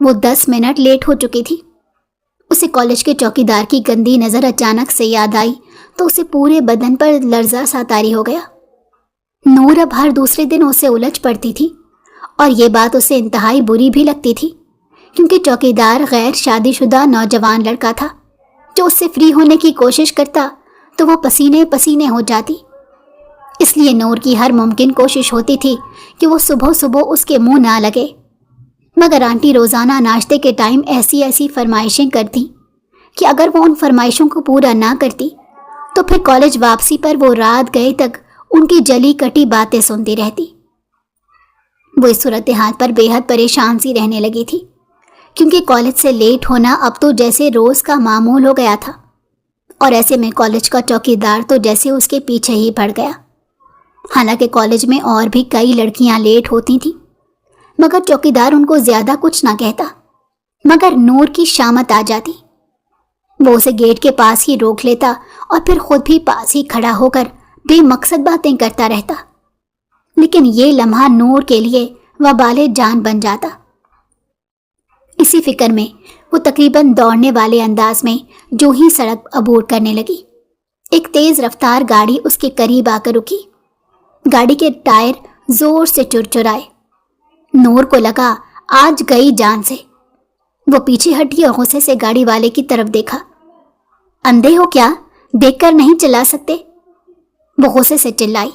وہ 10 minute late ہو چکی تھی۔ اسے کالج کے چوکیدار کی گندی نظر اچانک سے یاد آئی تو اسے پورے بدن پر لرزہ سا طاری ہو گیا۔ نور اب ہر دوسرے دن اسے الجھ پڑتی تھی اور یہ بات اسے انتہائی بری بھی لگتی تھی، کیونکہ چوکیدار غیر شادی شدہ نوجوان لڑکا تھا جو اس سے فری ہونے کی کوشش کرتا تو وہ پسینے پسینے ہو جاتی۔ اس لیے نور کی ہر ممکن کوشش ہوتی تھی کہ وہ صبح صبح اس کے منہ نہ لگے، مگر آنٹی روزانہ ناشتے کے ٹائم ایسی فرمائشیں کرتی کہ اگر وہ ان فرمائشوں کو پورا نہ کرتی تو پھر کالج واپسی پر وہ رات گئے تک ان کی جلی کٹی باتیں سنتی رہتی۔ وہ اس صورتحال پر بے حد پریشان سی رہنے لگی تھی، کیونکہ کالج سے لیٹ ہونا اب تو جیسے روز کا معمول ہو گیا تھا، اور ایسے میں کالج کا چوکیدار تو جیسے اس کے پیچھے ہی پڑ گیا۔ حالانکہ کالج میں اور بھی کئی لڑکیاں لیٹ ہوتی تھیں، مگر چوکیدار ان کو زیادہ کچھ نہ کہتا، مگر نور کی شامت آ جاتی۔ وہ اسے گیٹ کے پاس ہی روک لیتا اور پھر خود بھی پاس ہی کھڑا ہو کر بے مقصد باتیں کرتا رہتا، لیکن یہ لمحہ نور کے لیے وبال جان بن جاتا۔ اسی فکر میں وہ تقریباً دوڑنے والے انداز میں جو ہی سڑک عبور کرنے لگی، ایک تیز رفتار گاڑی اس کے قریب آ کر رکی۔ گاڑی کے ٹائر زور سے چرچرائے۔ نور کو لگا آج گئی جان سے۔ وہ پیچھے ہٹی اور غصے سے گاڑی والے کی طرف دیکھا۔ اندھے ہو کیا؟ دیکھ کر نہیں چلا سکتے؟ وہ غصے سے چلائی۔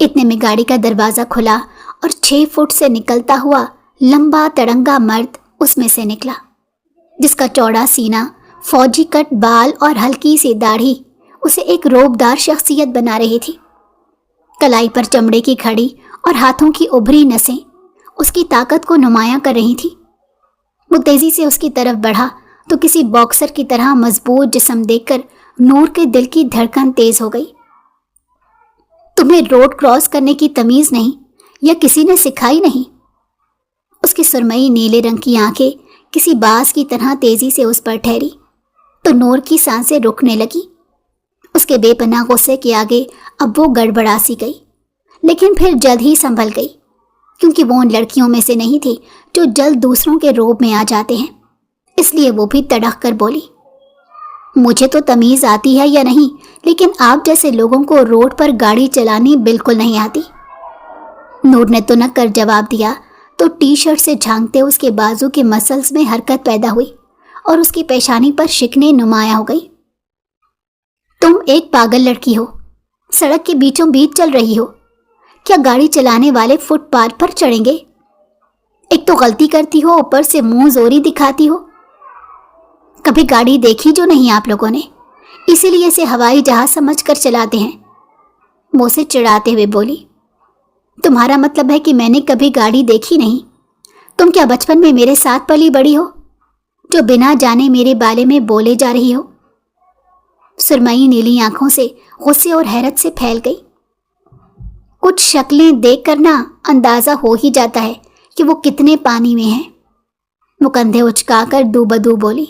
اتنے میں گاڑی کا دروازہ کھلا اور 6 فٹ سے نکلتا ہوا لمبا تڑنگا مرد اس میں سے نکلا، جس کا چوڑا سینہ، فوجی کٹ بال اور ہلکی سی داڑھی اسے ایک روبدار شخصیت بنا رہی تھی۔ کلائی پر چمڑے کی کھڑی اور ہاتھوں کی ابھری نسیں اس کی طاقت کو نمایاں کر رہی تھی۔ وہ تیزی سے اس کی طرف بڑھا تو کسی باکسر کی طرح مضبوط جسم دیکھ کر نور کے دل کی دھڑکن تیز ہو گئی۔ تمہیں روڈ کراس کرنے کی تمیز نہیں یا کسی نے سکھائی نہیں؟ اس کی سرمئی نیلے رنگ کی آنکھیں کسی باز کی طرح تیزی سے اس پر ٹھہری تو نور کی سانسیں رکنے لگی۔ اس کے بے پناہ غصے کے آگے اب وہ گڑبڑا سی گئی، لیکن پھر جلد ہی سنبھل گئی، کیونکہ وہ ان لڑکیوں میں سے نہیں تھی جو جلد دوسروں کے روب میں آ جاتے ہیں۔ اس لیے وہ بھی تڑک کر بولی، مجھے تو تمیز آتی ہے یا نہیں، لیکن آپ جیسے لوگوں کو روڈ پر گاڑی چلانی بالکل نہیں آتی۔ نور نے تنک کر جواب دیا تو ٹی شرٹ سے جھانکتے اس کے بازو کے مسلز میں حرکت پیدا ہوئی اور اس کی پیشانی پر شکنیں نمایاں ہو گئی۔ تم ایک پاگل لڑکی ہو، سڑک کے بیچوں بیچ چل رہی ہو، کیا گاڑی چلانے والے فٹ پاتھ پر چڑھیں گے؟ ایک تو غلطی کرتی ہو، اوپر سے منہ زوری دکھاتی ہو۔ کبھی گاڑی دیکھی جو نہیں آپ لوگوں نے، اسی لیے اسے ہوائی جہاز سمجھ کر چلاتے ہیں۔ وہ اسے چڑھاتے ہوئے بولی، تمہارا مطلب ہے کہ میں نے کبھی گاڑی دیکھی نہیں؟ تم کیا بچپن میں میرے ساتھ پلی بڑی ہو جو بنا جانے میرے بارے میں بولے جا رہی ہو؟ سرمئی نیلی آنکھوں سے غصے اور حیرت سے پھیل گئی۔ کچھ شکلیں دیکھ کر نہ اندازہ ہو ہی جاتا ہے کہ وہ کتنے پانی میں ہیں۔ وہ کندھے اچکا کر دو بدو بولی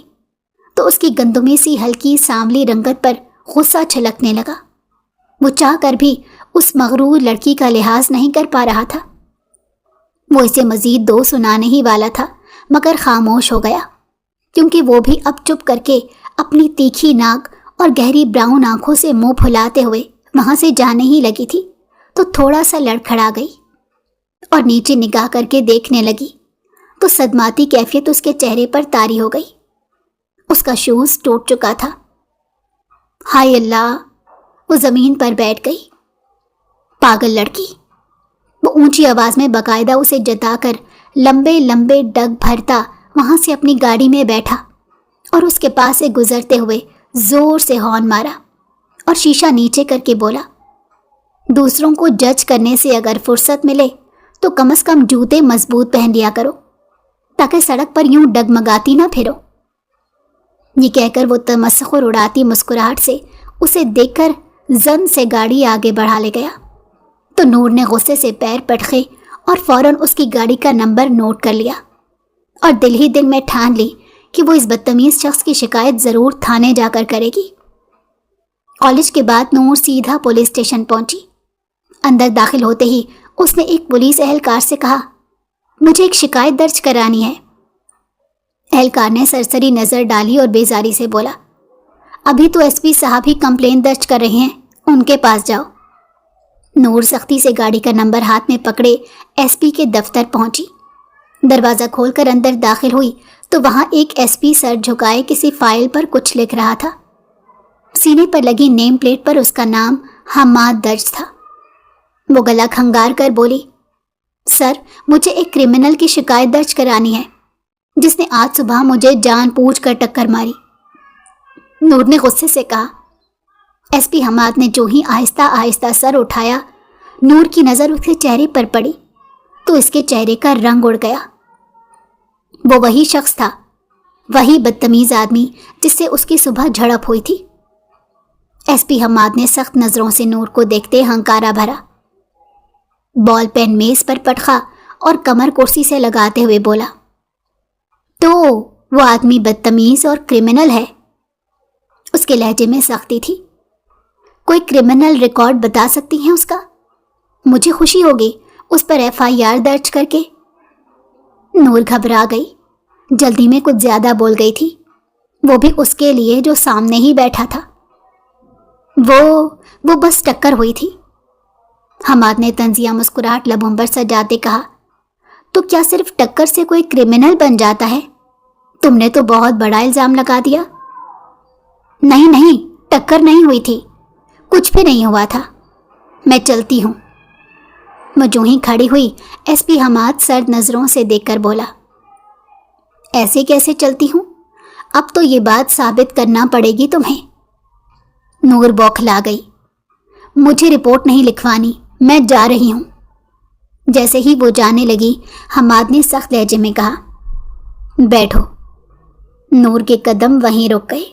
تو اس کی گندمی سی ہلکی سانولی رنگت پر غصہ چھلکنے لگا۔ وہ چاہ کر بھی اس مغرور لڑکی کا لحاظ نہیں کر پا رہا تھا۔ وہ اسے مزید 2 سنانے ہی والا تھا، مگر خاموش ہو گیا، کیونکہ وہ بھی اب چپ کر کے اپنی تیکھی ناک اور گہری براؤن آنکھوں سے منہ پھلاتے ہوئے وہاں سے جانے ہی لگی تھی تو تھوڑا سا لڑکھڑا گئی اور نیچے نگاہ کر کے دیکھنے لگی تو صدماتی کیفیت اس کے چہرے پر طاری ہو گئی۔ اس کا شوز ٹوٹ چکا تھا۔ ہائے اللہ! وہ زمین پر بیٹھ گئی۔ پاگل لڑکی! وہ اونچی آواز میں باقاعدہ اسے جتا کر لمبے لمبے ڈگ بھرتا وہاں سے اپنی گاڑی میں بیٹھا اور اس کے پاس سے گزرتے ہوئے زور سے ہارن مارا اور شیشہ نیچے کر کے بولا، دوسروں کو جج کرنے سے اگر فرصت ملے تو کم از کم جوتے مضبوط پہن لیا کرو تاکہ سڑک پر یوں ڈگمگاتی نہ پھرو۔ یہ کہہ کر وہ تمسخر اڑاتی مسکراہٹ سے اسے دیکھ کر زن سے گاڑی آگے بڑھا لے گیا تو نور نے غصے سے پیر پٹخے اور فوراً اس کی گاڑی کا نمبر نوٹ کر لیا اور دل ہی دل میں ٹھان لی کہ وہ اس بدتمیز شخص کی شکایت ضرور تھانے جا کر کرے گی۔ کالج کے بعد نور سیدھا پولیس اسٹیشن پہنچی۔ اندر داخل ہوتے ہی اس نے ایک پولیس اہلکار سے کہا، مجھے ایک شکایت درج کرانی ہے۔ اہلکار نے سرسری نظر ڈالی اور بیزاری سے بولا، ابھی تو ایس پی صاحب ہی کمپلین درج کر رہے ہیں، ان کے پاس جاؤ۔ نور سختی سے گاڑی کا نمبر ہاتھ میں پکڑے ایس پی کے دفتر پہنچی۔ دروازہ کھول کر اندر داخل ہوئی تو وہاں ایک ایس پی سر جھکائے کسی فائل پر کچھ لکھ رہا تھا۔ سینے پر لگی نیم پلیٹ پر اس کا نام حماد درج تھا۔ وہ گلا کھنگار کر بولی، سر، مجھے ایک کرمنل کی شکایت درج کرانی ہے جس نے آج صبح مجھے جان بوجھ کر ٹکر ماری۔ نور نے غصے سے کہا۔ ایس پی حماد نے جو ہی آہستہ آہستہ سر اٹھایا، نور کی نظر اس کے چہرے پر پڑی تو اس کے چہرے کا رنگ اڑ گیا۔ وہ وہی شخص تھا، وہی بدتمیز آدمی جس سے اس کی صبح جھڑپ ہوئی تھی۔ ایس پی حماد نے سخت نظروں سے نور کو دیکھتے ہنکارا بھرا، بال پین میز پر پٹخا اور کمر کرسی سے لگاتے ہوئے بولا، تو وہ آدمی بدتمیز اور کرمنل ہے؟ اس کے لہجے میں سختی تھی۔ کوئی کرمنل ریکارڈ بتا سکتی ہیں اس کا؟ مجھے خوشی ہوگی اس پر ایف آئی آر درج کر کے۔ نور گھبرا گئی، جلدی میں کچھ زیادہ بول گئی تھی، وہ بھی اس کے لیے جو سامنے ہی بیٹھا تھا۔ وہ بس ٹکر ہوئی تھی۔ حماد نے طنزیہ مسکراہٹ لبوں پر سجاتے کہا، تو کیا صرف ٹکر سے کوئی کرمنل بن جاتا ہے؟ تم نے تو بہت بڑا الزام لگا دیا۔ نہیں، ٹکر نہیں ہوئی تھی، کچھ بھی نہیں ہوا تھا، میں چلتی ہوں۔ میں جو ہی کھڑی ہوئی، ایس پی حماد سرد نظروں سے دیکھ کر بولا، ایسے کیسے چلتی ہوں؟ اب تو یہ بات ثابت کرنا پڑے گی تمہیں۔ نور بوکھلا گئی، مجھے رپورٹ نہیں لکھوانی، میں جا رہی ہوں۔ جیسے ہی وہ جانے لگی، حماد نے سخت لہجے میں کہا، بیٹھو۔ نور کے قدم وہیں رک گئے۔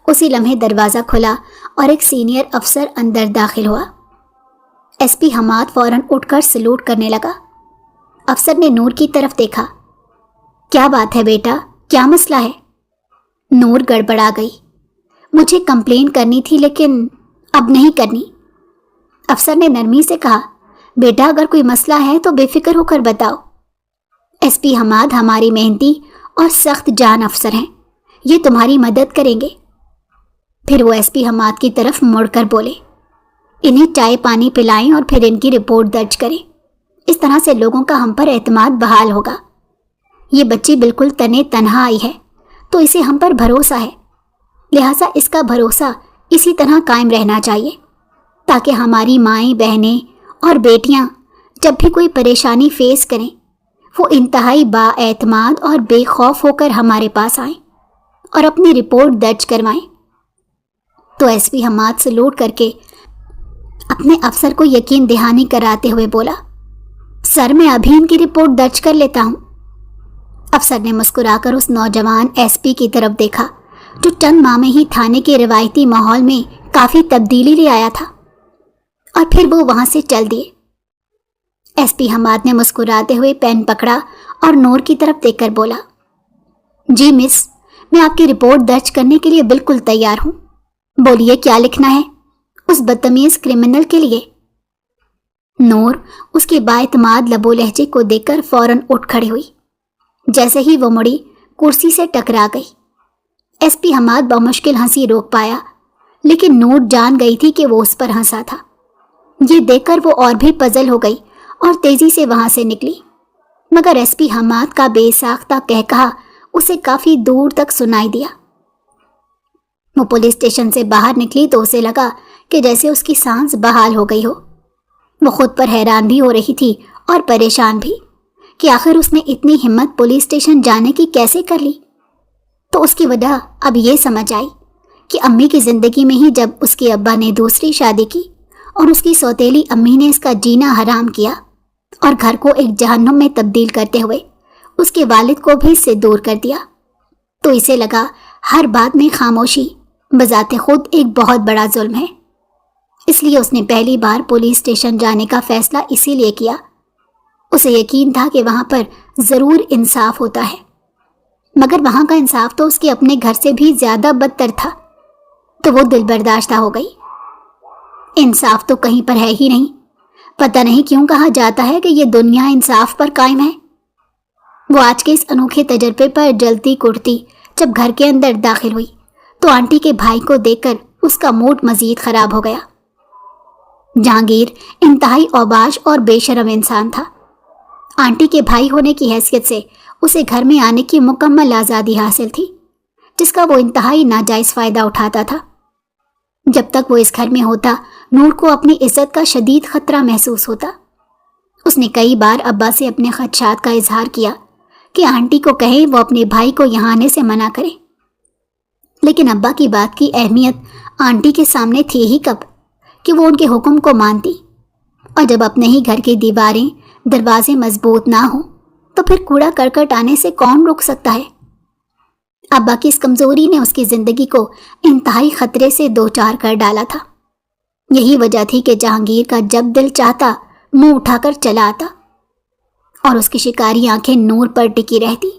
اسی لمحے دروازہ کھلا اور ایک سینئر افسر اندر داخل ہوا۔ ایس پی حماد فوراً اٹھ کر سلوٹ کرنے لگا۔ افسر نے نور کی طرف دیکھا، کیا بات ہے بیٹا، کیا مسئلہ ہے؟ نور گڑبڑا گئی، مجھے کمپلین کرنی تھی لیکن اب نہیں کرنی۔ افسر نے نرمی سے کہا، بیٹا اگر کوئی مسئلہ ہے تو بے فکر ہو کر بتاؤ۔ ایس پی حماد ہماری محنتی اور سخت جان افسر ہیں، یہ تمہاری مدد کریں گے۔ پھر وہ ایس پی حماد کی طرف مڑ کر بولے، انہیں چائے پانی پلائیں اور پھر ان کی رپورٹ درج کریں، اس طرح سے لوگوں کا ہم پر اعتماد بحال ہوگا۔ یہ بچی بالکل تنے تنہا آئی ہے تو اسے ہم پر بھروسہ ہے، لہٰذا اس کا بھروسہ اسی طرح قائم رہنا چاہیے تاکہ ہماری مائیں، بہنیں اور بیٹیاں جب بھی کوئی پریشانی فیس کریں وہ انتہائی با اعتماد اور بے خوف ہو کر ہمارے پاس آئیں اور اپنی رپورٹ درج کروائیں۔ تو ایس پی حماد سے لوٹ کر کے اپنے افسر کو یقین دہانی کراتے ہوئے بولا، سر میں ابھی ان کی رپورٹ درج کر لیتا ہوں۔ افسر نے مسکرا کر اس نوجوان ایس پی کی طرف دیکھا جو چند ماہ میں ہی تھانے کے روایتی ماحول میں کافی تبدیلی لے آیا تھا، اور پھر وہ وہاں سے چل دیے۔ ایس پی حماد نے مسکراتے ہوئے پین پکڑا اور نور کی طرف دیکھ کر بولا، جی مس، میں آپ کی رپورٹ درج کرنے کے لیے بالکل تیار ہوں، بولیے کیا لکھنا ہے اس بدتمیز کرمنل کے لیے۔ نور اس کے بااعتماد لب و لہجے کو دیکھ کر فوراً اٹھ کھڑی ہوئی۔ جیسے ہی وہ مڑی، کرسی سے ٹکرا گئی۔ ایس پی حماد بمشکل ہنسی روک پایا، لیکن نور جان گئی تھی کہ وہ اس پر ہنسا تھا۔ یہ دیکھ کر وہ اور بھی پزل ہو گئی اور تیزی سے وہاں سے نکلی، مگر ایس پی حماد کا بے ساختہ قہقہا اسے کافی دور تک سنائی دیا۔ وہ پولیس اسٹیشن سے باہر نکلی تو اسے لگا کہ جیسے اس کی سانس بحال ہو گئی ہو۔ وہ خود پر حیران بھی ہو رہی تھی اور پریشان بھی کہ آخر اس نے اتنی ہمت پولیس اسٹیشن جانے کی کیسے کر لی۔ تو اس کی وجہ اب یہ سمجھ آئی کہ امی کی زندگی میں ہی جب اس کے ابا نے دوسری شادی کی اور اس کی سوتیلی امی نے اس کا جینا حرام کیا اور گھر کو ایک جہنم میں تبدیل کرتے ہوئے اس کے والد کو بھی اس سے دور کر دیا، تو اسے لگا ہر بات میں خاموشی بذات خود ایک بہت بڑا ظلم ہے۔ اس لیے اس نے پہلی بار پولیس اسٹیشن جانے کا فیصلہ اسی لیے کیا۔ اسے یقین تھا کہ وہاں پر ضرور انصاف ہوتا ہے، مگر وہاں کا انصاف تو اس کے اپنے گھر سے بھی زیادہ بدتر تھا، تو وہ دل برداشتہ ہو گئی۔ انصاف تو کہیں پر ہے ہی نہیں، پتہ نہیں کیوں کہا جاتا ہے کہ یہ دنیا انصاف پر قائم ہے۔ وہ آج کے اس انوکھے تجربے پر جلتی کڑتی جب گھر کے اندر داخل ہوئی تو آنٹی کے بھائی کو دیکھ کر اس کا موڈ مزید خراب ہو گیا۔ جہانگیر انتہائی اوباش اور بے شرم انسان تھا۔ آنٹی کے بھائی ہونے کی حیثیت سے اسے گھر میں آنے کی مکمل آزادی حاصل تھی، جس کا وہ انتہائی ناجائز فائدہ اٹھاتا تھا۔ جب تک وہ اس گھر میں ہوتا، نور کو اپنی عزت کا شدید خطرہ محسوس ہوتا۔ اس نے کئی بار ابا سے اپنے خدشات کا اظہار کیا کہ آنٹی کو کہیں وہ اپنے بھائی کو یہاں آنے سے منع کرے، لیکن ابا کی بات کی اہمیت آنٹی کے سامنے تھی ہی کب کہ وہ ان کے حکم کو مانتی، اور جب اپنے ہی گھر کی دیواریں دروازے مضبوط نہ ہوں تو پھر کوڑا کرکٹ آنے سے کون روک سکتا ہے؟ ابا کی اس کمزوری نے اس کی زندگی کو انتہائی خطرے سے دوچار کر ڈالا تھا۔ یہی وجہ تھی کہ جہانگیر کا جب دل چاہتا منہ اٹھا کر چلا آتا اور اس کی شکاری آنکھیں نور پر ٹکی رہتی۔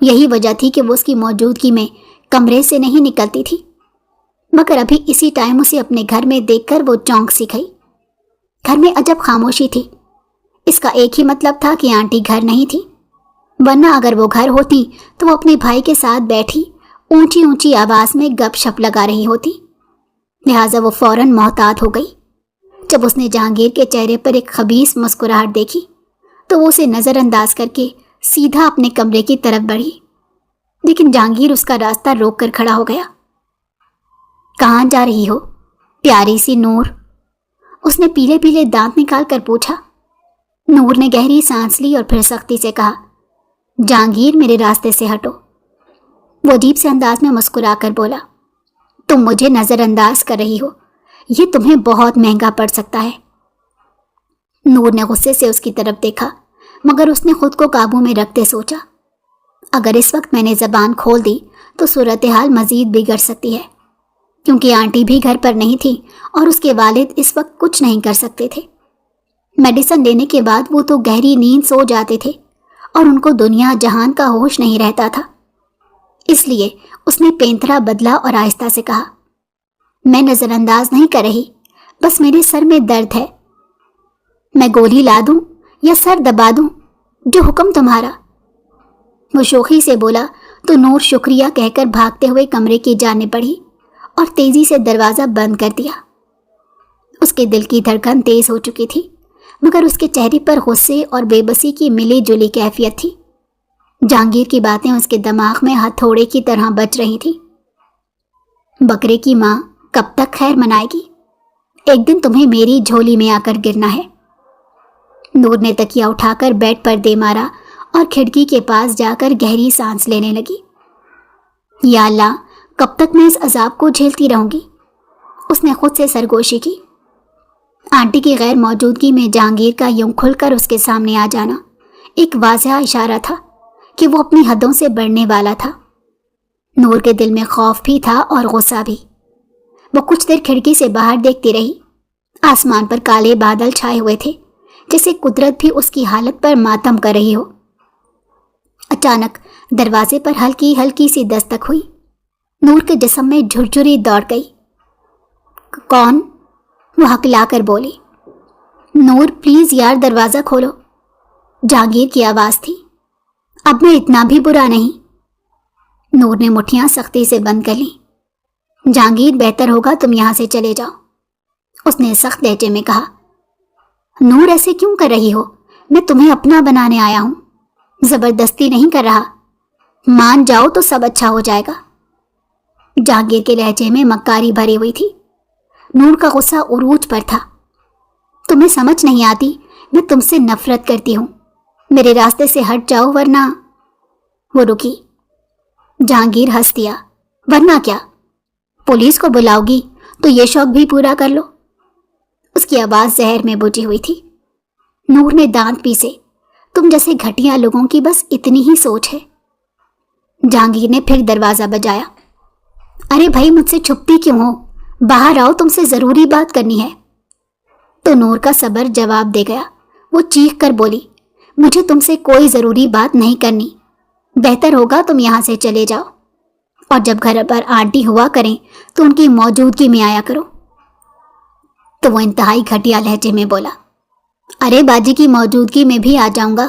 یہی وجہ تھی کہ وہ اس کی موجودگی میں کمرے سے نہیں نکلتی تھی، مگر ابھی اسی ٹائم اسے اپنے گھر میں دیکھ کر وہ چونک سی گئی۔ گھر میں عجب خاموشی تھی۔ اس کا ایک ہی مطلب تھا کہ آنٹی گھر نہیں تھی، ورنہ اگر وہ گھر ہوتی تو وہ اپنے بھائی کے ساتھ بیٹھی اونچی اونچی آواز میں گپ شپ لگا رہی ہوتی۔ لہٰذا وہ فوراً محتاط ہو گئی۔ جب اس نے جہانگیر کے چہرے پر ایک خبیث مسکراہٹ دیکھی تو وہ اسے نظر انداز کر کے سیدھا اپنے کمرے کی طرف بڑھی، لیکن جہانگیر اس کا راستہ روک کر کھڑا ہو گیا۔ کہاں جا رہی ہو پیاری سی نور؟ اس نے پیلے پیلے دانت نکال کر پوچھا۔ نور نے گہری سانس لی اور پھر سختی سے کہا، جہانگیر میرے راستے سے ہٹو۔ وہ عجیب سے انداز میں مسکرا کر بولا، تم مجھے نظر انداز کر رہی ہو، یہ تمہیں بہت مہنگا پڑ سکتا ہے۔ نور نے غصے سے اس کی طرف دیکھا، مگر اس نے خود کو قابو میں رکھتے سوچا، اگر اس وقت میں نے زبان کھول دی تو صورتحال مزید بگڑ سکتی ہے، کیونکہ آنٹی بھی گھر پر نہیں تھی اور اس کے والد اس وقت کچھ نہیں کر سکتے تھے۔ میڈیسن لینے کے بعد وہ تو گہری نیند سو جاتے تھے اور ان کو دنیا جہان کا ہوش نہیں رہتا تھا۔ اس لیے اس نے پینترا بدلا اور آہستہ سے کہا، میں نظر انداز نہیں کر رہی، بس میرے سر میں درد ہے۔ میں گولی لا دوں یا سر دبا دوں، جو حکم تمہارا۔ وہ شوخی سے بولا تو نور شکریہ کہہ کر بھاگتے ہوئے کمرے کی جانب بڑھی اور تیزی سے دروازہ بند کر دیا۔ اس کے دل کی دھڑکن تیز ہو چکی تھی، مگر اس کے چہرے پر غصے اور بے بسی کی ملی جلی کیفیت تھی۔ جہانگیر کی باتیں اس کے دماغ میں ہتھوڑے کی طرح بج رہی تھی۔ بکرے کی ماں کب تک خیر منائے گی؟ ایک دن تمہیں میری جھولی میں آ کر گرنا ہے۔ نور نے تکیہ اٹھا کر بیڈ پر دے مارا اور کھڑکی کے پاس جا کر گہری سانس لینے لگی۔ یا اللہ، کب تک میں اس عذاب کو جھیلتی رہوں گی؟ اس نے خود سے سرگوشی کی۔ آنٹی کی غیر موجودگی میں جہانگیر کا یوں کھل کر اس کے سامنے آ جانا ایک واضح اشارہ تھا کہ وہ اپنی حدوں سے بڑھنے والا تھا۔ نور کے دل میں خوف بھی تھا اور غصہ بھی۔ وہ کچھ دیر کھڑکی سے باہر دیکھتی رہی۔ آسمان پر کالے بادل چھائے ہوئے تھے، جیسے قدرت بھی اس کی حالت پر ماتم کر رہی ہو۔ اچانک دروازے پر ہلکی ہلکی سی دستک ہوئی۔ نور کے جسم میں جھرجھری دوڑ گئی۔ کون؟ وہ ہکلا کر بولی۔ نور پلیز یار دروازہ کھولو۔ جہانگیر کی آواز تھی۔ اب میں اتنا بھی برا نہیں۔ نور نے مٹھیاں سختی سے بند کر لیں۔ جہانگیر بہتر ہوگا تم یہاں سے چلے جاؤ، اس نے سخت لہجے میں کہا۔ نور ایسے کیوں کر رہی ہو؟ میں تمہیں اپنا بنانے آیا ہوں، زبردستی نہیں کر رہا۔ مان جاؤ تو سب اچھا ہو جائے گا۔ جہانگیر کے لہجے میں مکاری بھری ہوئی تھی۔ نور کا غصہ عروج پر تھا۔ تمہیں سمجھ نہیں آتی، میں تم سے نفرت کرتی ہوں، میرے راستے سے ہٹ جاؤ ورنہ۔ وہ رکی۔ جہانگیر ہنس دیا۔ ورنہ کیا؟ پولیس کو بلاؤ گی تو یہ شوق بھی پورا کر لو۔ اس کی آواز زہر میں بجھی ہوئی تھی۔ نور نے دانت پیسے۔ تم جیسے گھٹیا لوگوں کی بس اتنی ہی سوچ ہے۔ جہانگیر نے پھر دروازہ بجایا۔ ارے بھائی، مجھ سے چھپتی کیوں ہو؟ باہر آؤ، تم سے ضروری بات کرنی ہے۔ تو نور کا صبر جواب دے گیا۔ وہ چیخ کر بولی، مجھے تم سے کوئی ضروری بات نہیں کرنی، بہتر ہوگا تم یہاں سے چلے جاؤ، اور جب گھر پر آنٹی ہوا کریں تو ان کی موجودگی میں آیا کرو۔ تو وہ انتہائی گھٹیا لہجے میں بولا، ارے باجی کی موجودگی میں بھی آ جاؤں گا،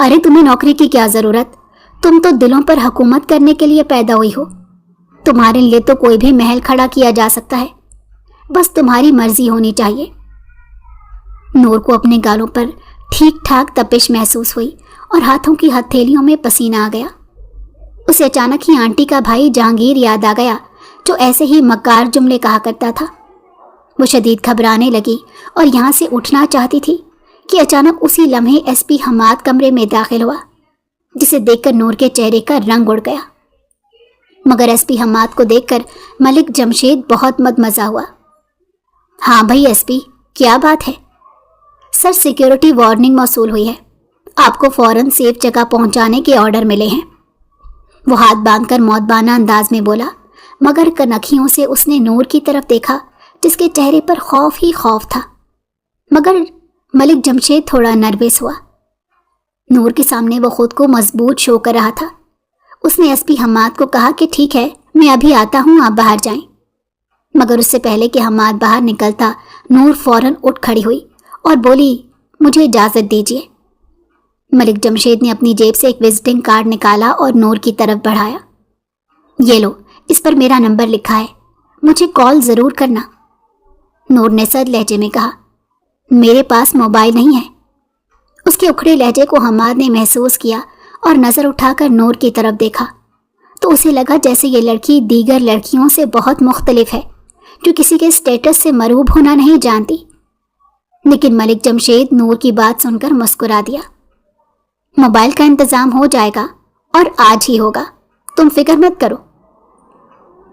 ارے تمہیں نوکری کی کیا ضرورت؟ تم تو دلوں پر حکومت کرنے کے لیے پیدا ہوئی ہو. تمہارے لیے تو کوئی بھی محل کھڑا کیا جا سکتا ہے. بس تمہاری مرضی ہونی چاہیے. نور کو اپنے گالوں پر ٹھیک ٹھاک تپش محسوس ہوئی اور ہاتھوں کی ہتھیلیوں میں پسینہ آ گیا. اسے اچانک ہی آنٹی کا بھائی جہانگیر یاد آ گیا جو ایسے ہی مکار جملے کہا کرتا تھا. وہ شدید گھبرانے لگی اور یہاں سے اٹھنا چاہتی تھی کہ اچانک اسی لمحے ایس پی حماد کمرے میں داخل ہوا، جسے دیکھ کر نور کے چہرے کا رنگ اڑ گیا. مگر ایس پی حماد کو دیکھ کر ملک جمشید بہت مدمزہ ہوا. ہاں بھائی ایس پی، کیا بات ہے؟ سر سیکیورٹی وارننگ موصول ہوئی ہے، آپ کو فوراً سیف جگہ پہنچانے کے آرڈر ملے ہیں. وہ ہاتھ باندھ کر موتبانہ انداز میں بولا، مگر کنکھیوں سے اس نے نور کی طرف دیکھا جس کے چہرے پر خوف ہی خوف تھا. مگر ملک جمشید تھوڑا نروس ہوا. نور کے سامنے وہ خود کو مضبوط شو کر رہا تھا. اس نے ایس پی حماد کو کہا کہ ٹھیک ہے، میں ابھی آتا ہوں، آپ باہر جائیں. مگر اس سے پہلے کہ حماد باہر نکلتا، نور فوراً اٹھ کھڑی ہوئی اور بولی، مجھے اجازت دیجیے. ملک جمشید نے اپنی جیب سے ایک وزٹنگ کارڈ نکالا اور نور کی طرف بڑھایا. یہ لو، اس پر میرا نمبر لکھا ہے، مجھے کال ضرور کرنا. نور نے سرد لہجے میں کہا، میرے پاس موبائل نہیں ہے. اس کے اکھڑے لہجے کو حماد نے محسوس کیا اور نظر اٹھا کر نور کی طرف دیکھا تو اسے لگا جیسے یہ لڑکی دیگر لڑکیوں سے بہت مختلف ہے جو کسی کے اسٹیٹس سے مروب ہونا نہیں جانتی. لیکن ملک جمشید نور کی بات سن کر مسکرا دیا. موبائل کا انتظام ہو جائے گا اور آج ہی ہوگا، تم فکر مت کرو.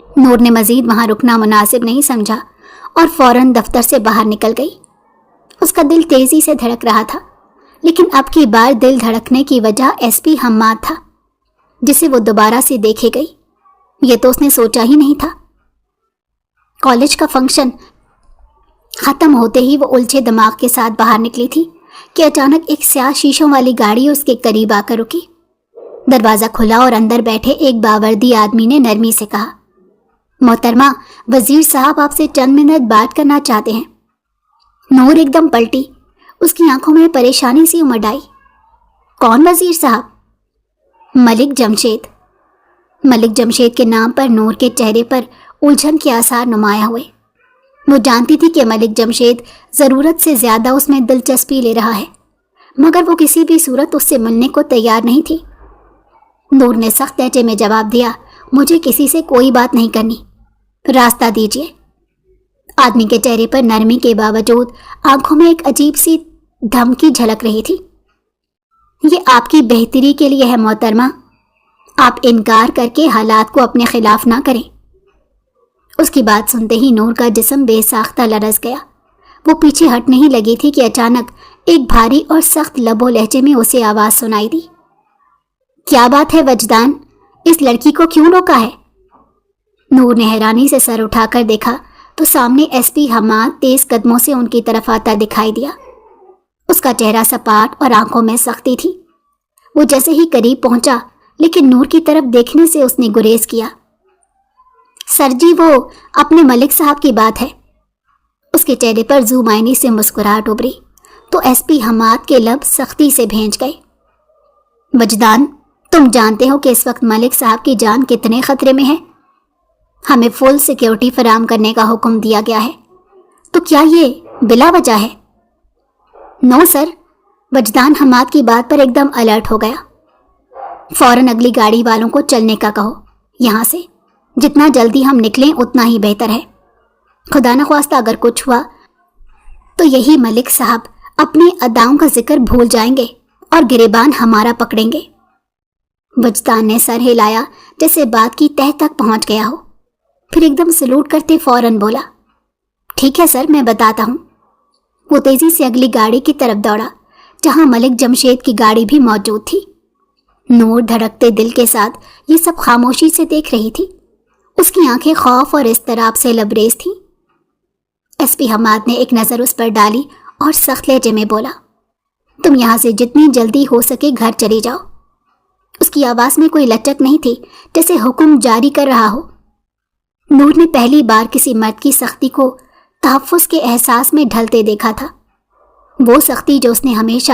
نور نے مزید وہاں رکنا مناسب نہیں سمجھا اور فوراً دفتر سے باہر نکل گئی. اس کا دل تیزی سے دھڑک رہا تھا، لیکن اب کی بار دل دھڑکنے کی وجہ ایس پی حماد تھا جسے وہ دوبارہ سے دیکھے گئی. یہ تو اس نے سوچا ہی نہیں تھا. کالج کا فنکشن ختم ہوتے ہی وہ الجھے دماغ کے ساتھ باہر نکلی تھی کہ اچانک ایک سیاہ شیشوں والی گاڑی اس کے قریب آ کر رکی. دروازہ کھلا اور اندر بیٹھے ایک باوردی آدمی نے نرمی سے کہا، محترمہ، وزیر صاحب آپ سے چند منٹ بات کرنا چاہتے ہیں. نور ایک دم پلٹی، اس کی آنکھوں میں پریشانی سی امڈ آئی. کون وزیر صاحب؟ ملک جمشید. ملک جمشید کے نام پر نور کے چہرے پر الجھن کے آثار نمایاں ہوئے. وہ جانتی تھی کہ ملک جمشید ضرورت سے زیادہ اس میں دلچسپی لے رہا ہے، مگر وہ کسی بھی صورت اس سے ملنے کو تیار نہیں تھی. نور نے سخت لہجے میں جواب دیا، مجھے کسی سے کوئی بات نہیں کرنی، راستہ دیجیے. آدمی کے چہرے پر نرمی کے باوجود آنکھوں میں ایک عجیب سی دھمکی جھلک رہی تھی. یہ آپ کی بہتری کے لیے ہے محترمہ، آپ انکار کر کے حالات کو اپنے خلاف نہ کریں. اس کی بات سنتے ہی نور کا جسم بے ساختہ لرز گیا. وہ پیچھے ہٹنے ہی لگی تھی کہ اچانک ایک بھاری اور سخت لب و لہجے میں اسے آواز سنائی دی، کیا بات ہے وجدان، اس لڑکی کو کیوں روکا ہے؟ نور نے حیرانی سے سر اٹھا کر دیکھا تو سامنے ایس پی حماد تیز قدموں سے ان کی طرف آتا دکھائی دیا. اس کا چہرہ سپاٹ اور آنکھوں میں سختی تھی. وہ جیسے ہی قریب پہنچا لیکن نور کی طرف دیکھنے سے اس نے گریز کیا. سر جی، وہ اپنے ملک صاحب کی بات ہے. اس کے چہرے پر ذو معنی سے مسکراہٹ ابھری تو ایس پی حماد کے لب سختی سے بھینچ گئے. وجدان، تم جانتے ہو کہ اس وقت ملک صاحب کی جان کتنے خطرے میں ہے. ہمیں فل سیکیورٹی فراہم کرنے کا حکم دیا گیا ہے، تو کیا یہ بلا وجہ ہے؟ نو سر. وجدان حماد کی بات پر ایک دم الرٹ ہو گیا. فوراً اگلی گاڑی والوں کو چلنے کا کہو. یہاں سے جتنا جلدی ہم نکلیں اتنا ہی بہتر ہے. خدا نخواستہ اگر کچھ ہوا تو یہی ملک صاحب اپنی اداؤں کا ذکر بھول جائیں گے اور گریبان ہمارا پکڑیں گے. وجدان نے سر ہلایا جیسے بات کی تہہ تک پہنچ گیا ہو. پھر ایک دم سلوٹ کرتے فوراً بولا، ٹھیک ہے سر، میں بتاتا ہوں. وہ تیزی سے اگلی گاڑی کی طرف دوڑا جہاں ملک جمشید کی گاڑی بھی موجود تھی. نور دھڑکتے دل کے ساتھ یہ سب خاموشی سے دیکھ رہی تھی. اس کی آنکھیں خوف اور اضطراب سے لبریز تھیں. ایس پی حماد نے ایک نظر اس پر ڈالی اور سخت لہجے میں بولا، تم یہاں سے جتنی جلدی ہو سکے گھر چلی جاؤ. اس کی آواز میں کوئی لچک نہیں تھی، جیسے حکم جاری کر رہا ہو. نور نے پہلی بار کسی مرد کی سختی کو تحفظ کے احساس میں ڈھلتے دیکھا تھا. وہ سختی جو اس نے ہمیشہ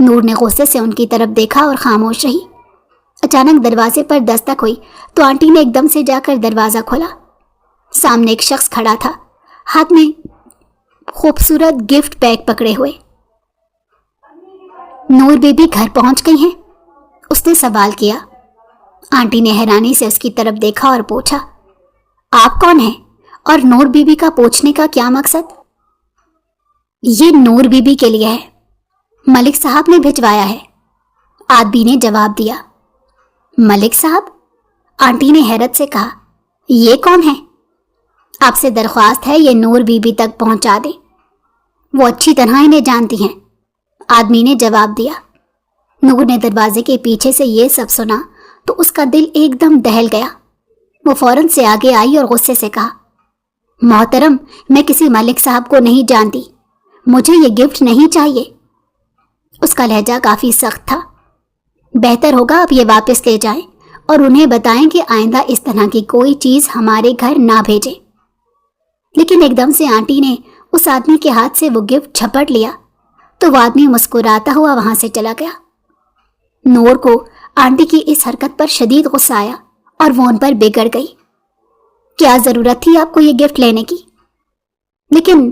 نور نے غصے سے ان کی طرف دیکھا اور خاموش رہی۔ اچانک دروازے پر دستک ہوئی تو آنٹی نے ایک دم سے جا کر دروازہ کھولا۔ سامنے ایک شخص کھڑا تھا، ہاتھ میں خوبصورت گفٹ بیگ پکڑے ہوئے۔ نور بی بی گھر پہنچ گئی ہیں؟ اس نے سوال کیا۔ آنٹی نے حیرانی سے اس کی طرف دیکھا اور پوچھا، آپ کون ہیں اور نور بی بی کا پوچھنے کا کیا مقصد؟ یہ نور بی بی کے لیے ہے، ملک صاحب نے بھجوایا ہے، آدمی نے جواب دیا۔ ملک صاحب؟ آنٹی نے حیرت سے کہا، یہ کون ہے؟ آپ سے درخواست ہے یہ نور بی بی تک پہنچا دیں، وہ اچھی طرح انہیں جانتی ہیں، آدمی نے جواب دیا۔ نور نے دروازے کے پیچھے سے یہ سب سنا تو اس کا دل ایک دم دہل گیا۔ وہ فوراً سے آگے آئی اور غصے سے کہا، محترم، میں کسی ملک صاحب کو نہیں جانتی، مجھے یہ گفٹ نہیں چاہیے۔ اس کا لہجہ کافی سخت تھا۔ بہتر ہوگا آپ یہ واپس لے جائیں اور انہیں بتائیں کہ آئندہ اس طرح کی کوئی چیز ہمارے گھر نہ بھیجیں۔ لیکن ایک دم سے آنٹی نے اس آدمی کے ہاتھ سے وہ گفٹ جھپٹ لیا تو وہ آدمی مسکراتا ہوا وہاں سے چلا گیا۔ نور کو آنٹی کی اس حرکت پر شدید غصہ آیا اور وہ ان پر بگڑ گئی۔ کیا ضرورت تھی آپ کو یہ گفٹ لینے کی؟ لیکن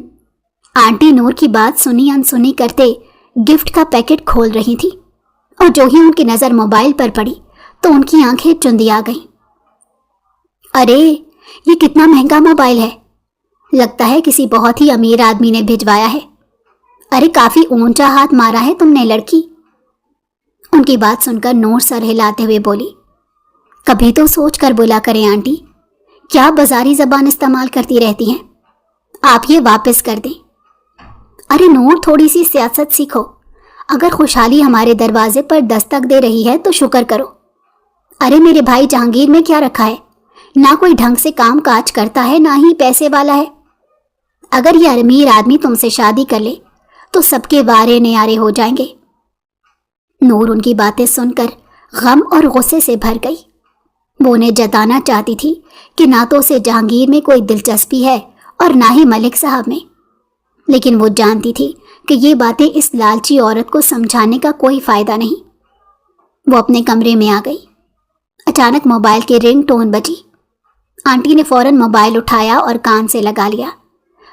آنٹی نور کی بات سنی انسنی کرتے گفٹ کا پیکٹ کھول رہی تھی اور جو ہی ان کی نظر موبائل پر پڑی تو ان کی آنکھیں چندی آ گئیں۔ ارے یہ کتنا مہنگا موبائل ہے، لگتا ہے کسی بہت ہی امیر آدمی نے بھجوایا ہے۔ ارے کافی اونچا ہاتھ مارا ہے تم نے لڑکی۔ ان کی بات سن کر نور سر ہلاتے ہوئے بولی، کبھی تو سوچ کر بولا کریں آنٹی، کیا بازاری زبان استعمال کرتی رہتی ہیں، آپ یہ واپس کر دیں۔ ارے نور، تھوڑی سی سیاست سیکھو، اگر خوشحالی ہمارے دروازے پر دستک دے رہی ہے تو شکر کرو۔ ارے میرے بھائی جہانگیر میں کیا رکھا ہے، نہ کوئی ڈھنگ سے کام کاج کرتا ہے نہ ہی پیسے والا ہے۔ اگر یہ امیر آدمی تم سے شادی کر لے تو سب کے وارے نیارے ہو جائیں گے۔ نور ان کی باتیں سن کر غم اور غصے سے بھر گئی۔ وہ انہیں جتانا چاہتی تھی کہ نہ تو اسے جہانگیر میں کوئی دلچسپی ہے اور نہ ہی ملک صاحب میں، لیکن وہ جانتی تھی کہ یہ باتیں اس لالچی عورت کو سمجھانے کا کوئی فائدہ نہیں۔ وہ اپنے کمرے میں آ گئی۔ اچانک موبائل کی رنگ ٹون بجی۔ آنٹی نے فوراً موبائل اٹھایا اور کان سے لگا لیا۔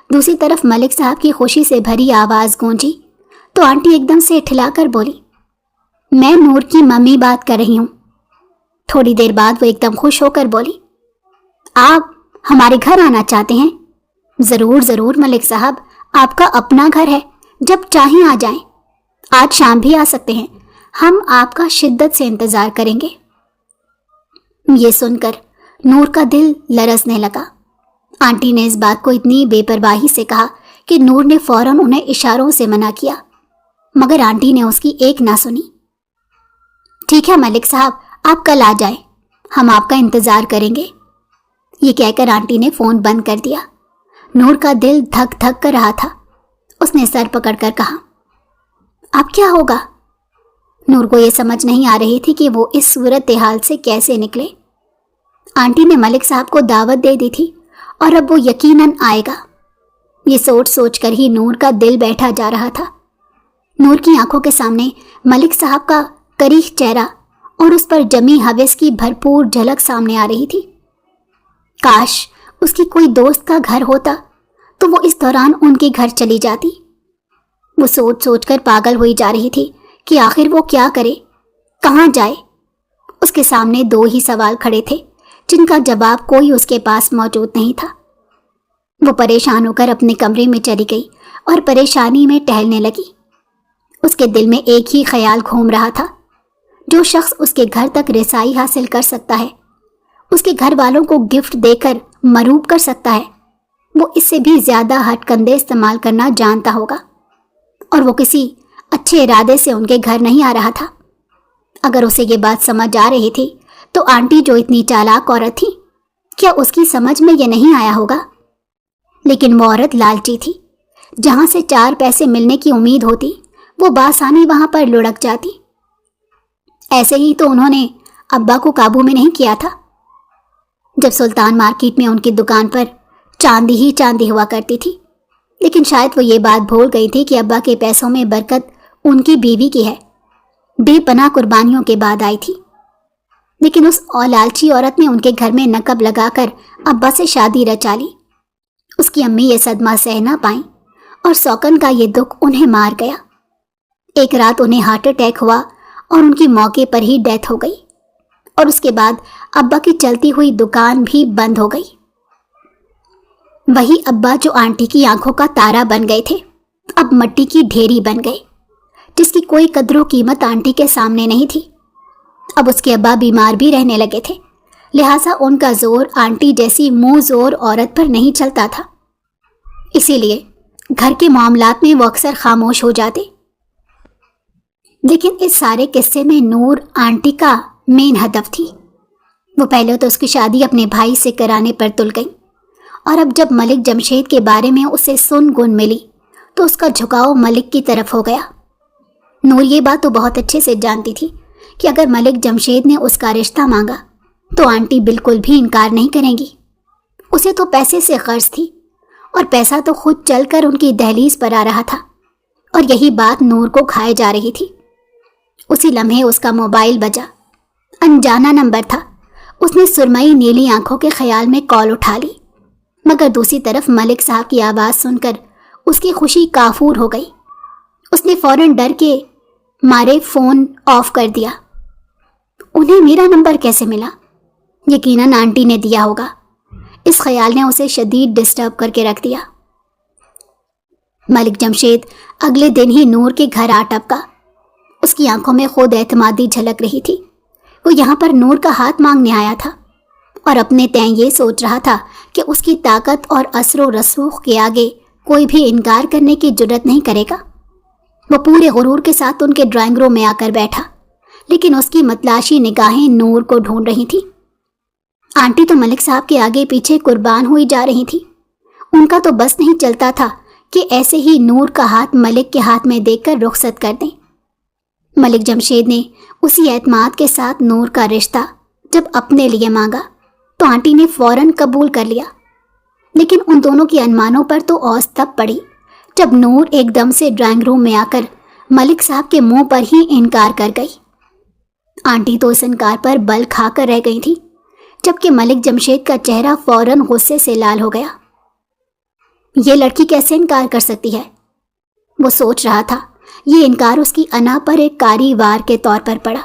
دوسری طرف ملک صاحب کی خوشی سے بھری آواز گونجی تو آنٹی ایک دم سے اٹھلا کر بولی، میں نور کی ممی بات کر رہی ہوں۔ تھوڑی دیر بعد وہ ایک دم خوش ہو کر بولی، آپ ہمارے گھر آنا چاہتے ہیں؟ ضرور ضرور ملک صاحب، آپ کا اپنا گھر ہے، جب چاہیں آ جائیں، آج شام بھی آ سکتے ہیں، ہم آپ کا شدت سے انتظار کریں گے۔ یہ سن کر نور کا دل لرزنے لگا۔ آنٹی نے اس بات کو اتنی بے پرواہی سے کہا کہ نور نے فوراً انہیں اشاروں سے منع کیا، مگر آنٹی نے اس کی ایک نہ سنی۔ ٹھیک ہے ملک صاحب، آپ کل آ جائیں، ہم آپ کا انتظار کریں گے۔ یہ کہہ کر آنٹی نے فون بند کر دیا۔ نور کا دل دھک دھک کر رہا تھا۔ اس نے سر پکڑ کر کہا، اب کیا ہوگا؟ نور کو یہ سمجھ نہیں آ رہی تھی کہ وہ اس صورتحال سے کیسے نکلے۔ آنٹی نے ملک صاحب کو دعوت دے دی تھی اور اب وہ یقیناً آئے گا۔ یہ سوچ سوچ کر ہی نور کا دل بیٹھا جا رہا تھا۔ نور کی آنکھوں کے سامنے ملک صاحب کا کریخ چہرہ اور اس پر جمی ہوس کی بھرپور جھلک سامنے آ رہی تھی۔ کاش اس کی کوئی دوست کا گھر ہوتا تو وہ اس دوران ان کے گھر چلی جاتی۔ وہ سوچ سوچ کر پاگل ہوئی جا رہی تھی کہ آخر وہ کیا کرے، کہاں جائے۔ اس کے سامنے دو ہی سوال کھڑے تھے جن کا جواب کوئی اس کے پاس موجود نہیں تھا۔ وہ پریشان ہو کر اپنے کمرے میں چلی گئی اور پریشانی میں ٹہلنے لگی۔ اس کے دل میں ایک ہی خیال گھوم رہا تھا، جو شخص اس کے گھر تک رسائی حاصل کر سکتا ہے، اس کے گھر والوں کو گفٹ دے کر مروب کر سکتا ہے، وہ اس سے بھی زیادہ ہٹ کندے استعمال کرنا جانتا ہوگا، اور وہ کسی اچھے ارادے سے ان کے گھر نہیں آ رہا تھا۔ اگر اسے یہ بات سمجھ آ رہی تھی تو آنٹی جو اتنی چالاک عورت تھی، کیا اس کی سمجھ میں یہ نہیں آیا ہوگا؟ لیکن وہ عورت لالچی تھی، جہاں سے 4 پیسے ملنے کی امید ہوتی وہ بآسانی وہاں پر لڑک جاتی۔ ایسے ہی تو انہوں نے ابا کو قابو میں نہیں کیا تھا جب سلطان مارکیٹ میں ان کی دکان پر چاندی ہی چاندی ہوا کرتی تھی۔ لیکن شاید وہ یہ بات بھول گئی تھی کہ ابا کے پیسوں میں برکت ان کی بیوی کی ہے بے پناہ قربانیوں کے بعد آئی تھی، لیکن اس لالچی عورت نے ان کے گھر میں نقب لگا کر ابا سے شادی رچا لی۔ اس کی امی یہ صدمہ سہ نہ پائیں اور سوکن کا یہ دکھ انہیں مار گیا۔ ایک رات انہیں ہارٹ اٹیک ہوا اور ان کی موقع پر ہی ڈیتھ ہو گئی، اور اس کے بعد ابا کی چلتی ہوئی دکان بھی بند ہو گئی۔ وہی ابا جو آنٹی کی آنکھوں کا تارا بن گئے تھے، اب مٹی کی ڈھیری بن گئے، جس کی کوئی قدر و قیمت آنٹی کے سامنے نہیں تھی۔ اب اس کے ابا بیمار بھی رہنے لگے تھے، لہٰذا ان کا زور آنٹی جیسی منہ زور عورت پر نہیں چلتا تھا، اسی لیے گھر کے معاملات میں وہ اکثر خاموش ہو جاتے۔ لیکن اس سارے قصے میں نور آنٹی کا مین ہدف تھی۔ وہ پہلے تو اس کی شادی اپنے بھائی سے کرانے پر تل گئی، اور اب جب ملک جمشید کے بارے میں اسے سن گن ملی تو اس کا جھکاؤ ملک کی طرف ہو گیا۔ نور یہ بات تو بہت اچھے سے جانتی تھی کہ اگر ملک جمشید نے اس کا رشتہ مانگا تو آنٹی بالکل بھی انکار نہیں کریں گی۔ اسے تو پیسے سے غرض تھی، اور پیسہ تو خود چل کر ان کی دہلیز پر آ رہا تھا، اور یہی بات نور کو کھائے جا رہی تھی۔ اسی لمحے اس کا موبائل بجا، انجانا نمبر تھا۔ اس نے سرمئی نیلی آنکھوں کے خیال میں کال اٹھا لی، مگر دوسری طرف ملک صاحب کی آواز سن کر اس کی خوشی کافور ہو گئی۔ اس نے فوراً ڈر کے مارے فون آف کر دیا۔ انہیں میرا نمبر کیسے ملا؟ یقیناً آنٹی نے دیا ہوگا۔ اس خیال نے اسے شدید ڈسٹرب کر کے رکھ دیا۔ ملک جمشید اگلے دن ہی نور کے گھر آ ٹپکا۔ اس کی آنکھوں میں خود اعتمادی جھلک رہی تھی۔ وہ یہاں پر نور کا ہاتھ مانگنے آیا تھا، اور اپنے تئیں یہ سوچ رہا تھا کہ اس کی طاقت اور اثر و رسوخ کے آگے کوئی بھی انکار کرنے کی جرت نہیں کرے گا۔ وہ پورے غرور کے ساتھ ان کے ڈرائنگ روم میں آ کر بیٹھا، لیکن اس کی متلاشی نگاہیں نور کو ڈھونڈ رہی تھیں۔ آنٹی تو ملک صاحب کے آگے پیچھے قربان ہوئی جا رہی تھی۔ ان کا تو بس نہیں چلتا تھا کہ ایسے ہی نور کا ہاتھ ملک کے ہاتھ میں دیکھ کر رخصت کر دیں۔ ملک جمشید نے اسی اعتماد کے ساتھ نور کا رشتہ جب اپنے لیے مانگا تو آنٹی نے فوراً قبول کر لیا، لیکن ان دونوں کی انمانوں پر تو اوس تب پڑی جب نور ایک دم سے ڈرائنگ روم میں آ کر ملک صاحب کے منہ پر ہی انکار کر گئی۔ آنٹی تو اس انکار پر بل کھا کر رہ گئی تھی، جبکہ ملک جمشید کا چہرہ فوراً غصے سے لال ہو گیا۔ یہ لڑکی کیسے انکار کر سکتی ہے؟ وہ سوچ رہا تھا۔ یہ انکار اس کی انا پر ایک کاری وار کے طور پر پڑا۔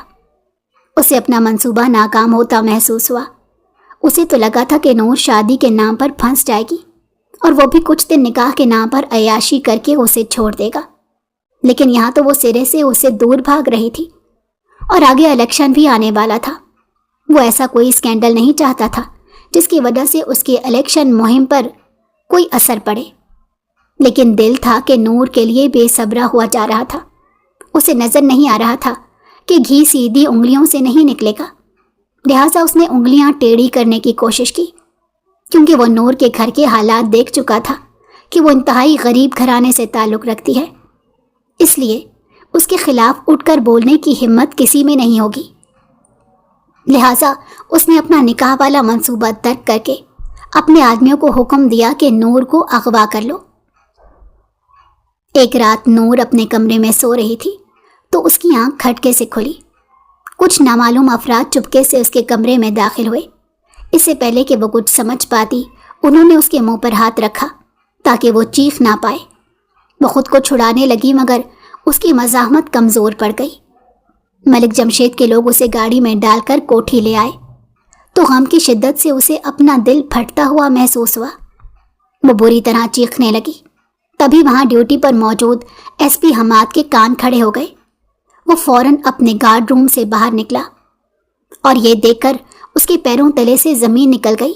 اسے اپنا منصوبہ ناکام ہوتا محسوس ہوا۔ اسے تو لگا تھا کہ نور شادی کے نام پر پھنس جائے گی، اور وہ بھی کچھ دن نکاح کے نام پر عیاشی کر کے اسے چھوڑ دے گا، لیکن یہاں تو وہ سرے سے اسے دور بھاگ رہی تھی، اور آگے الیکشن بھی آنے والا تھا۔ وہ ایسا کوئی اسکینڈل نہیں چاہتا تھا جس کی وجہ سے اس کے الیکشن مہم پر کوئی اثر پڑے، لیکن دل تھا کہ نور کے لیے بے صبرا ہوا جا رہا تھا۔ اسے نظر نہیں آ رہا تھا کہ گھی سیدھی انگلیوں سے نہیں نکلے گا، لہٰذا اس نے انگلیاں ٹیڑھی کرنے کی کوشش کی، کیونکہ وہ نور کے گھر کے حالات دیکھ چکا تھا کہ وہ انتہائی غریب گھرانے سے تعلق رکھتی ہے، اس لیے اس کے خلاف اٹھ کر بولنے کی ہمت کسی میں نہیں ہوگی۔ لہٰذا اس نے اپنا نکاح والا منصوبہ ترک کر کے اپنے آدمیوں کو حکم دیا کہ نور کو اغوا کر لو۔ ایک رات نور اپنے کمرے میں سو رہی تھی تو اس کی آنکھ کھٹکے سے کھلی۔ کچھ نامعلوم افراد چپکے سے اس کے کمرے میں داخل ہوئے۔ اس سے پہلے کہ وہ کچھ سمجھ پاتی، انہوں نے اس کے منہ پر ہاتھ رکھا تاکہ وہ چیخ نہ پائے۔ وہ خود کو چھڑانے لگی، مگر اس کی مزاحمت کمزور پڑ گئی۔ ملک جمشید کے لوگ اسے گاڑی میں ڈال کر کوٹھی لے آئے تو غم کی شدت سے اسے اپنا دل پھٹتا ہوا محسوس ہوا۔ وہ بری طرح چیخنے لگی۔ تبھی وہاں ڈیوٹی پر موجود ایس پی حماد کے کان کھڑے ہو گئے۔ وہ فوراً اپنے گارڈ روم سے باہر نکلا، اور یہ دیکھ کر اس کے پیروں تلے سے زمین نکل گئی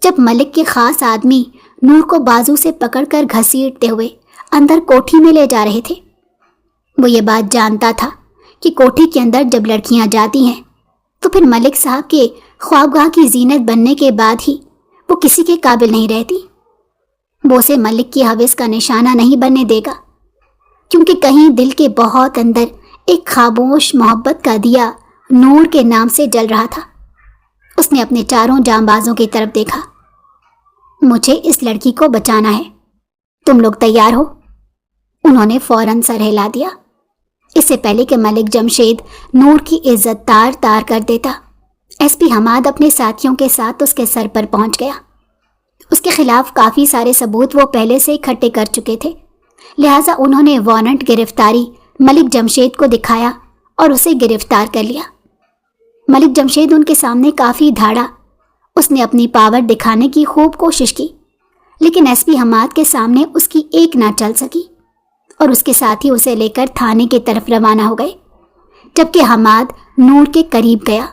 جب ملک کے خاص آدمی نور کو بازو سے پکڑ کر گھسیٹتے ہوئے اندر کوٹھی میں لے جا رہے تھے۔ وہ یہ بات جانتا تھا کہ کوٹھی کے اندر جب لڑکیاں جاتی ہیں تو پھر ملک صاحب کے خوابگاہ کی زینت بننے کے بعد ہی وہ کسی کے قابل نہیں رہتی۔ وہ اسے ملک کی حوث کا نشانہ نہیں بننے دے گا، کیونکہ کہیں دل کے بہت اندر ایک خاموش محبت کا دیا نور کے نام سے جل رہا تھا۔ اس نے اپنے چاروں جانبازوں کی طرف دیکھا۔ مجھے اس لڑکی کو بچانا ہے، تم لوگ تیار ہو؟ انہوں نے فوراً سر ہلا دیا۔ اس سے پہلے کہ ملک جمشید نور کی عزت تار تار کر دیتا، ایس پی حماد اپنے ساتھیوں کے ساتھ اس کے سر پر پہنچ گیا۔ اس کے خلاف کافی سارے ثبوت وہ پہلے سے اکٹھے کر چکے تھے، لہٰذا انہوں نے وارنٹ گرفتاری ملک جمشید کو دکھایا اور اسے گرفتار کر لیا۔ ملک جمشید ان کے سامنے کافی دھاڑا۔ اس نے اپنی پاور دکھانے کی خوب کوشش کی، لیکن ایس پی حماد کے سامنے اس کی ایک نہ چل سکی اور اس کے ساتھی اسے لے کر تھانے کی طرف روانہ ہو گئے، جبکہ حماد نور کے قریب گیا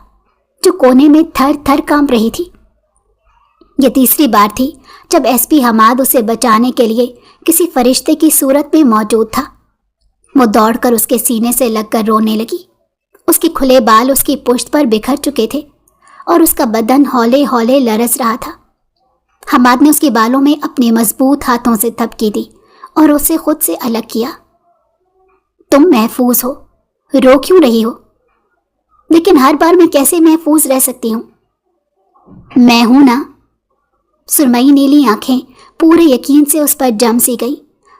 جو کونے میں تھر تھر کانپ رہی تھی۔ یہ تیسری بار تھی جب ایس پی حماد اسے بچانے کے لیے کسی فرشتے کی صورت میں موجود تھا۔ وہ دوڑ کر اس کے سینے سے لگ کر رونے لگی۔ اس کے کھلے بال اس کی پشت پر بکھر چکے تھے اور اس کا بدن ہولے ہولے لرز رہا تھا۔ حماد نے اس کے بالوں میں اپنے مضبوط ہاتھوں سے تھپکی دی اور اسے خود سے الگ کیا۔ تم محفوظ ہو، رو کیوں رہی ہو؟ لیکن ہر بار میں کیسے محفوظ رہ سکتی ہوں؟ میں ہوں نا۔ سرمئی نیلی آنکھیں پورے یقین سے اس پر جم سی گئی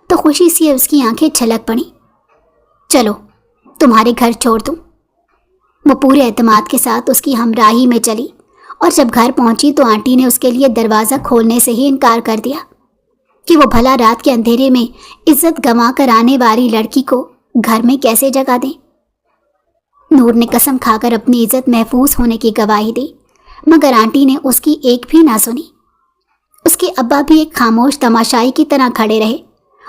تو خوشی سے اس کی آنکھیں چھلک پڑیں۔ چلو تمہارے گھر چھوڑ دوں۔ وہ پورے اعتماد کے ساتھ اس کی ہمراہی میں چلی اور جب گھر پہنچی تو آنٹی نے اس کے لیے دروازہ کھولنے سے ہی انکار کر دیا کہ وہ بھلا رات کے اندھیرے میں عزت گنوا کر آنے والی لڑکی کو گھر میں کیسے جگہ دیں۔ نور نے قسم کھا کر اپنی عزت محفوظ ہونے کی گواہی دی، مگر آنٹی نے اس کی ایک بھی نہ سنی۔ اس کے ابا بھی ایک خاموش تماشائی کی طرح کھڑے رہے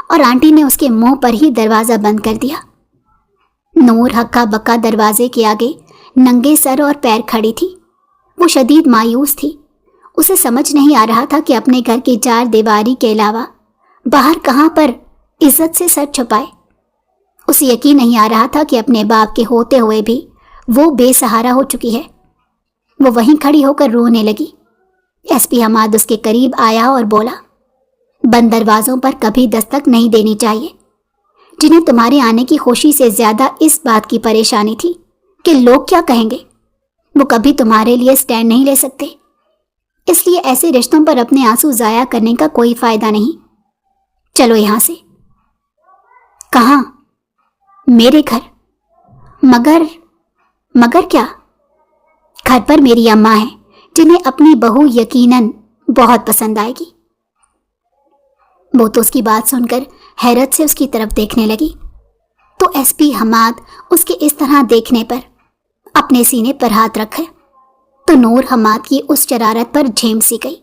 اور آنٹی نے اس کے منہ پر ہی دروازہ بند کر دیا۔ نور ہکا بکا دروازے کے آگے ننگے سر اور پیر کھڑی تھی۔ وہ شدید مایوس تھی۔ اسے سمجھ نہیں آ رہا تھا کہ اپنے گھر کی چار دیواری کے علاوہ باہر کہاں پر عزت سے سر چھپائے۔ اسے یقین نہیں آ رہا تھا کہ اپنے باپ کے ہوتے ہوئے بھی وہ بے سہارا ہو چکی ہے۔ وہ وہیں کھڑی ہو کر رونے لگی۔ ایس پی حماد اس کے قریب آیا اور بولا، بند دروازوں پر کبھی دستک نہیں دینی چاہیے۔ جنہیں تمہارے آنے کی خوشی سے زیادہ اس بات کی پریشانی تھی کہ لوگ کیا کہیں گے، وہ کبھی تمہارے لیے سٹینڈ نہیں لے سکتے۔ اس لیے ایسے رشتوں پر اپنے آنسو ضائع کرنے کا کوئی فائدہ نہیں۔ چلو یہاں سے۔ کہاں؟ میرے گھر۔ مگر کیا؟ گھر پر میری اماں ہے جنہیں اپنی بہو یقیناً بہت پسند آئے گی۔ وہ تو اس کی بات سن کر حیرت سے اس کی طرف دیکھنے لگی تو ایس پی حماد اس کے اس طرح دیکھنے پر اپنے سینے پر ہاتھ رکھے تو نور حماد کی اس شرارت پر جھیم سی گئی۔